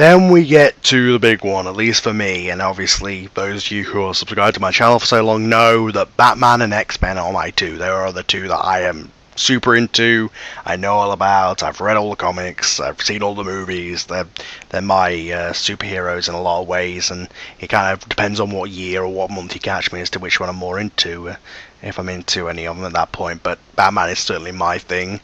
Then we get to the big one, at least for me, and obviously those of you who are subscribed to my channel for so long know that Batman and X-Men are my two. They are the two that I am super into, I know all about, I've read all the comics, I've seen all the movies, they're my superheroes in a lot of ways, and it kind of depends on what year or what month you catch me as to which one I'm more into, if I'm into any of them at that point, but Batman is certainly my thing.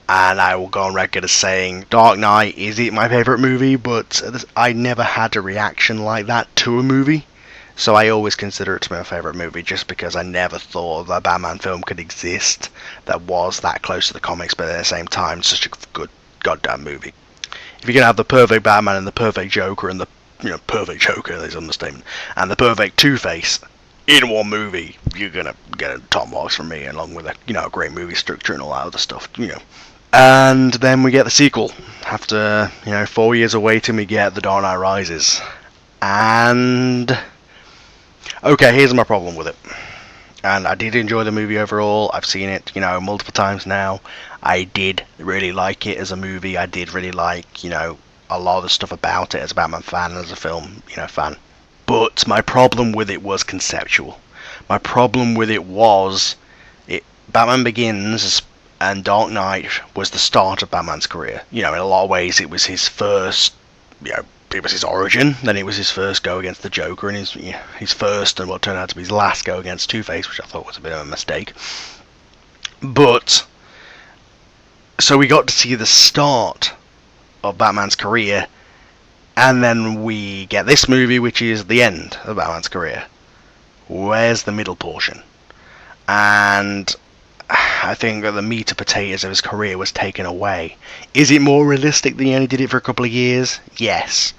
And I will go on record as saying Dark Knight is my favourite movie, but I never had a reaction like that to a movie. So I always consider it to be my favourite movie just because I never thought that a Batman film could exist that was that close to the comics, but at the same time, such a good goddamn movie. If you're going to have the perfect Batman and the perfect Joker and the perfect Joker, there's an understatement, and the perfect Two-Face in one movie, you're going to get a top marks from me, along with a great movie structure and all that other stuff, And then we get the sequel. After, 4 years of waiting, we get The Dark Knight Rises. And okay, here's my problem with it. And I did enjoy the movie overall. I've seen it, multiple times now. I did really like it as a movie. I did really like, a lot of the stuff about it as a Batman fan and as a film, fan. But my problem with it was conceptual. My problem with it was Batman Begins and Dark Knight was the start of Batman's career. In a lot of ways it was his first, it was his origin, then it was his first go against the Joker, and his first and what turned out to be his last go against Two-Face, which I thought was a bit of a mistake. But, so we got to see the start of Batman's career, and then we get this movie, which is the end of Batman's career. Where's the middle portion? And I think that the meat and potatoes of his career was taken away. Is it more realistic that he only did it for a couple of years? Yes.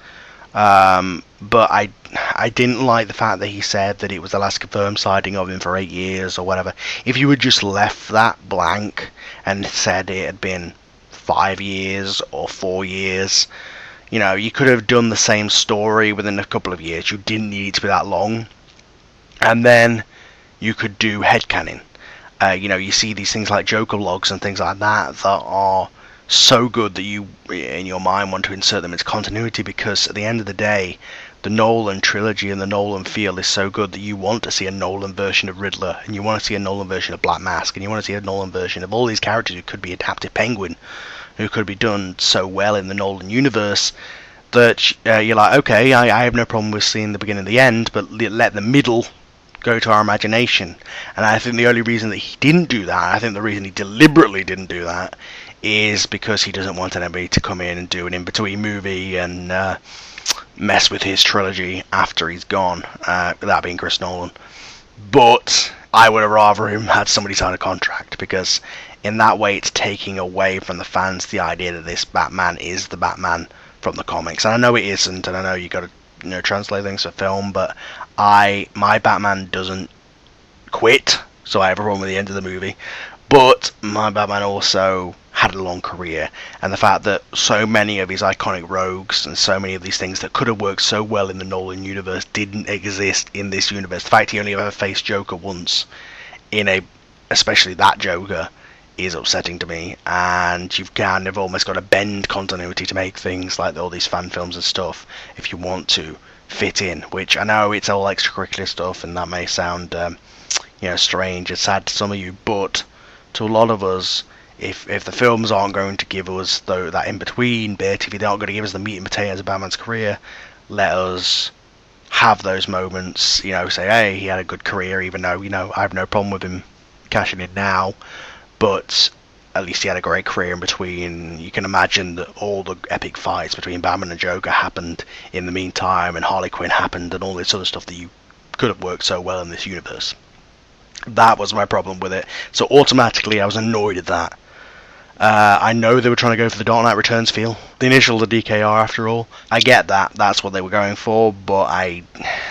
But I didn't like the fact that he said that it was the last confirmed sighting of him for 8 years or whatever. If you had just left that blank and said it had been 5 years or 4 years, you could have done the same story within a couple of years. You didn't need it to be that long. And then you could do headcanon. You see these things like Joker logs and things like that are so good that you, in your mind, want to insert them into continuity, because at the end of the day, the Nolan trilogy and the Nolan feel is so good that you want to see a Nolan version of Riddler, and you want to see a Nolan version of Black Mask, and you want to see a Nolan version of all these characters who could be adapted Penguin, who could be done so well in the Nolan universe that you're like, okay, I have no problem with seeing the beginning and the end, but let the middle go to our imagination. And I think the only reason that he didn't do that, I think the reason he deliberately didn't do that, is because he doesn't want anybody to come in and do an in-between movie and mess with his trilogy after he's gone, that being Chris Nolan. But I would have rather him had somebody sign a contract, because in that way it's taking away from the fans the idea that this Batman is the Batman from the comics. And I know it isn't, and I know you got to translate things for film, but my Batman doesn't quit, so I have a problem with the end of the movie. But my Batman also had a long career, and the fact that so many of his iconic rogues and so many of these things that could have worked so well in the Nolan universe didn't exist in this universe. The fact he only ever faced Joker once, especially that Joker, is upsetting to me. And you've kind of almost got to bend continuity to make things like all these fan films and stuff if you want to fit in, which I know it's all extracurricular stuff, and that may sound strange and sad to some of you, but to a lot of us, if the films aren't going to give us that in-between bit, if they're not going to give us the meat and potatoes of Batman's career, let us have those moments, say, hey, he had a good career, even though, I have no problem with him cashing in now, but at least he had a great career in between. You can imagine that all the epic fights between Batman and Joker happened in the meantime, and Harley Quinn happened, and all this other stuff that you could have worked so well in this universe. That was my problem with it. So automatically I was annoyed at that. I know they were trying to go for the Dark Knight Returns feel. The initial, the DKR, after all. I get that. That's what they were going for, but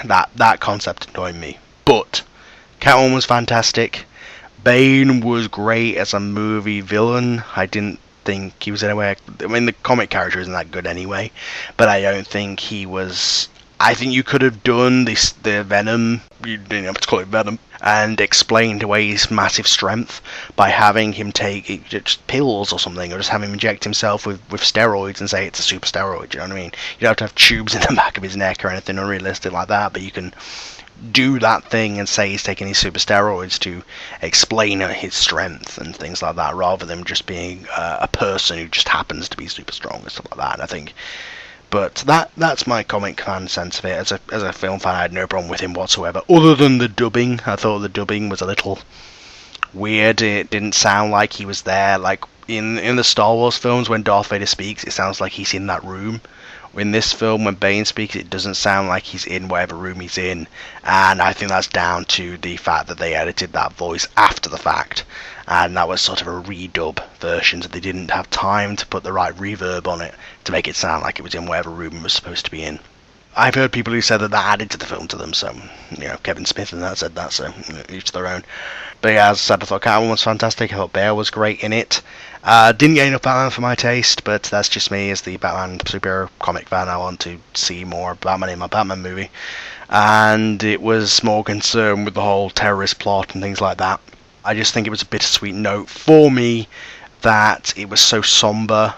that concept annoyed me. But Catwoman was fantastic. Bane was great as a movie villain. I didn't think he was anywhere. I mean, the comic character isn't that good anyway, but I don't think he was. I think you could have done the Venom. You didn't have to call it Venom. and explained away his massive strength by having him take just pills or something, or just have him inject himself with steroids and say it's a super steroid. You know what I mean? You don't have to have tubes in the back of his neck or anything unrealistic like that, but you can do that thing and say he's taking these super steroids to explain his strength and things like that, rather than just being a person who just happens to be super strong and stuff like that. And I think, but that's my comic fan sense of it. As a film fan, I had no problem with him whatsoever, other than the dubbing. I thought the dubbing was a little weird. It didn't sound like he was there. Like in the Star Wars films, when Darth Vader speaks, it sounds like he's in that room. In this film, when Bane speaks, it doesn't sound like he's in whatever room he's in, and I think that's down to the fact that they edited that voice after the fact, and that was sort of a redub version, so they didn't have time to put the right reverb on it to make it sound like it was in whatever room it was supposed to be in. I've heard people who said that added to the film to them, so, you know, Kevin Smith and that said that, so each their own. But yeah, as I said, I thought Catwoman was fantastic. I thought Bale was great in it. Didn't get enough Batman for my taste, but that's just me as the Batman superhero comic fan. I want to see more Batman in my Batman movie. And it was more concerned with the whole terrorist plot and things like that. I just think it was a bittersweet note for me that it was so somber.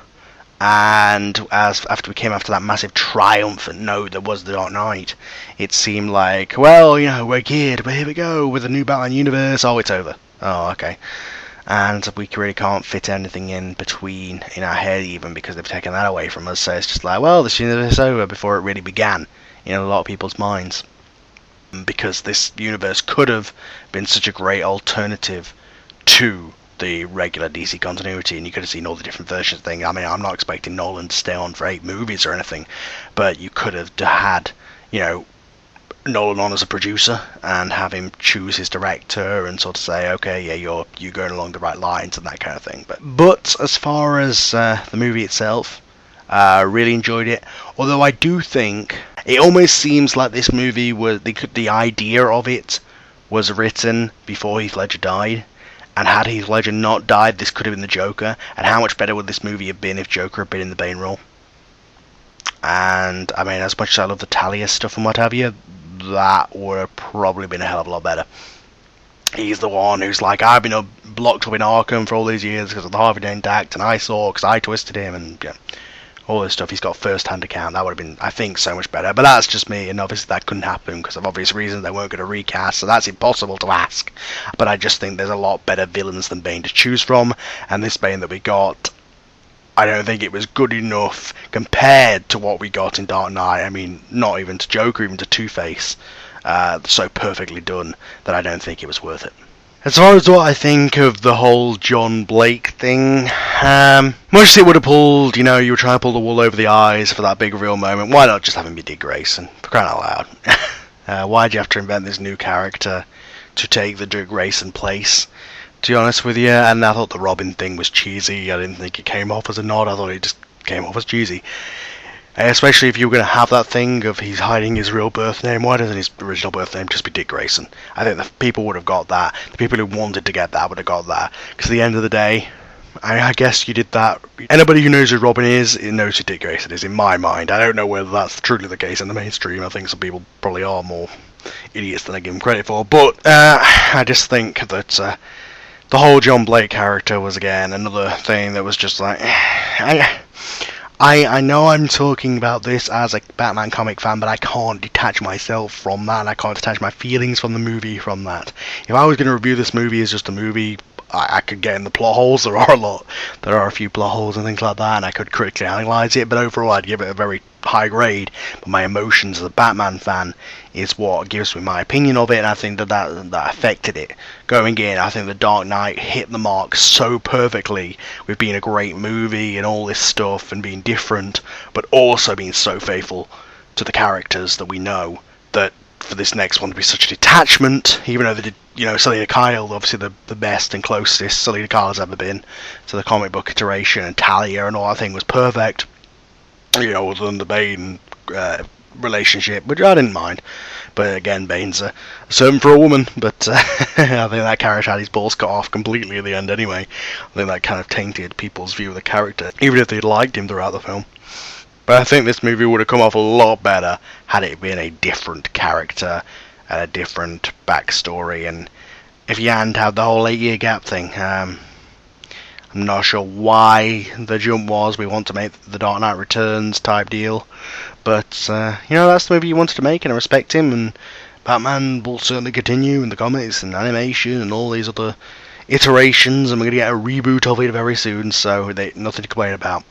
And after we came after that massive triumphant note that was The Dark Knight, it seemed like, well, you know, we're geared, but here we go with the new Batman universe. Oh, it's over. Oh, okay. And we really can't fit anything in between in our head even, because they've taken that away from us. So it's just like, well, this universe is over before it really began in a lot of people's minds, because this universe could have been such a great alternative to the regular DC continuity, and you could have seen all the different versions of things. I mean, I'm not expecting Nolan to stay on for 8 movies or anything, but you could have had, you know, Nolan on as a producer and have him choose his director and sort of say, okay, yeah, you're going along the right lines and that kind of thing. But as far as the movie itself, really enjoyed it. Although I do think it almost seems like this movie was the idea of it was written before Heath Ledger died. And had Heath Ledger not died, this could have been the Joker. And how much better would this movie have been if Joker had been in the Bane role? And, I mean, as much as I love the Talia stuff and what have you, that would have probably been a hell of a lot better. He's the one who's like, I've been blocked up in Arkham for all these years because of the Harvey Dent Act, and I saw because I twisted him, and yeah, all this stuff. He's got first-hand account. That would have been, I think, so much better. But that's just me, and obviously that couldn't happen because of obvious reasons. They weren't going to recast, so that's impossible to ask. But I just think there's a lot better villains than Bane to choose from, and this Bane that we got, I don't think it was good enough compared to what we got in Dark Knight. I mean, not even to Joker, even to Two-Face. So perfectly done that I don't think it was worth it. As far as what I think of the whole John Blake thing, much as it would have pulled, you know, you were trying to pull the wool over the eyes for that big reveal moment, why not just have him be Dick Grayson, for crying out loud? Why'd you have to invent this new character to take the Dick Grayson place, to be honest with you? And I thought the Robin thing was cheesy. I didn't think it came off as a nod, I thought it just came off as cheesy. Especially if you were going to have that thing of he's hiding his real birth name, why doesn't his original birth name just be Dick Grayson? I think the people would have got that. The people who wanted to get that would have got that. Because at the end of the day, I guess you did that. Anybody who knows who Robin is, knows who Dick Grayson is, in my mind. I don't know whether that's truly the case in the mainstream. I think some people probably are more idiots than I give them credit for. But I just think that the whole John Blake character was, again, another thing that was just like... I know I'm talking about this as a Batman comic fan, but I can't detach myself from that, and I can't detach my feelings from the movie from that. If I was going to review this movie as just a movie, I could get in the plot holes. There are a lot. There are a few plot holes and things like that, and I could critically analyse it, but overall I'd give it a very high grade. But my emotions as a Batman fan is what gives me my opinion of it, and I think that affected it. Going in, I think The Dark Knight hit the mark so perfectly with being a great movie and all this stuff and being different, but also being so faithful to the characters that we know, that for this next one to be such a detachment, even though they did, you know, Selina Kyle, obviously the best and closest Selina Kyle has ever been to the comic book iteration, and Talia and all that thing was perfect, you know, other than the Bane relationship, which I didn't mind. But again, Bane's a servant for a woman, but I think that character had his balls cut off completely at the end anyway. I think that kind of tainted people's view of the character, even if they liked him throughout the film. But I think this movie would have come off a lot better had it been a different character and a different backstory, and if you hadn't had the whole 8-year gap thing. I'm not sure why the jump was, we want to make the Dark Knight Returns type deal, but that's the movie you wanted to make, and I respect him, and Batman will certainly continue in the comics and animation and all these other iterations, and we're going to get a reboot of it very soon, so nothing to complain about.